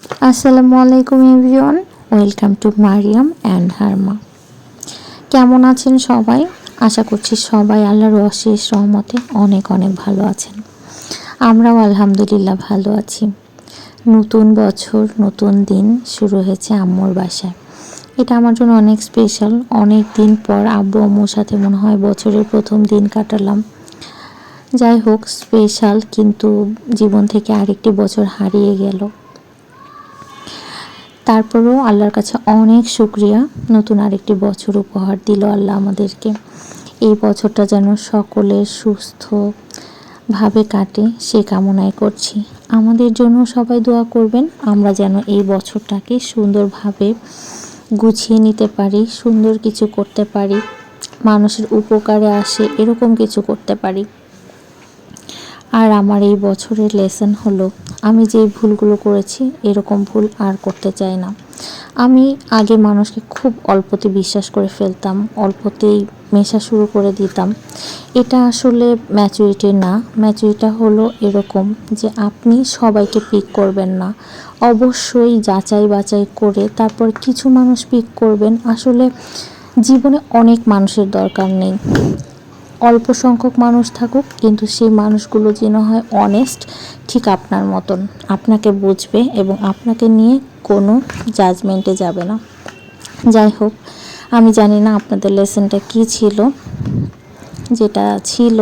আসসালামু আলাইকুম everyone, welcome to Mariam and Harma. কেমন আছেন সবাই? আশা করছি সবাই আল্লাহর অশেষ রহমতে অনেক অনেক ভালো আছেন। আমরাও আলহামদুলিল্লাহ ভালো আছি। নতুন বছর, নতুন দিন শুরু হয়েছে আম্মুর বাসায়। এটা আমার জন্য অনেক স্পেশাল। অনেক দিন পর আব্বু আম্মুর সাথে মনে হয় বছরের প্রথম দিন কাটালাম। যাই হোক, স্পেশাল, কিন্তু জীবন থেকে আরেকটি বছর হারিয়ে গেল। তারপরেও আল্লাহর কাছে অনেক শুকরিয়া, নতুন আরেকটি বছর উপহার দিল আল্লাহ আমাদেরকে। এই বছরটা যেন সকলের সুস্থভাবে কাটে সে কামনাই করছি। আমাদের জন্য সবাই দোয়া করবেন, আমরা যেন এই বছরটাকে সুন্দরভাবে গুছিয়ে নিতে পারি, সুন্দর কিছু করতে পারি, মানুষের উপকারে আসে এরকম কিছু করতে পারি। আর আমার এই বছরের লেসন হলো, আমি যে ভুলগুলো করেছি এরকম ভুল আর করতে চাই না। আমি আগে মানুষকে খুব অল্পতে বিশ্বাস করে ফেলতাম, অল্পতেই মেশা শুরু করে দিতাম। এটা আসলে ম্যাচুরিটি না। ম্যাচুরিটি হলো এরকম যে আপনি সবাইকে পিক করবেন না, অবশ্যই যাচাই বাছাই করে তারপর কিছু মানুষ পিক করবেন। আসলে জীবনে অনেক মানুষের দরকার নেই, অল্প সংখ্যক মানুষ থাকুক, কিন্তু সেই মানুষগুলো যেন হয় অনেস্ট, ঠিক আপনার মতন, আপনাকে বুঝবে এবং আপনাকে নিয়ে কোনো জাজমেন্টে যাবে না। যাই হোক, আমি জানি না আপনাদের লেসনটা কী ছিল। যেটা ছিল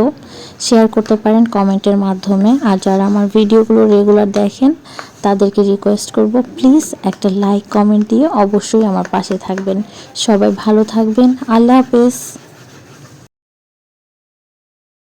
শেয়ার করতে পারেন কমেন্টের মাধ্যমে। আর যারা আমার ভিডিওগুলো রেগুলার দেখেন তাদেরকে রিকোয়েস্ট করব, প্লিজ একটা লাইক কমেন্ট দিয়ে অবশ্যই আমার পাশে থাকবেন। সবাই ভালো থাকবেন। আল্লাহ হাফেজ।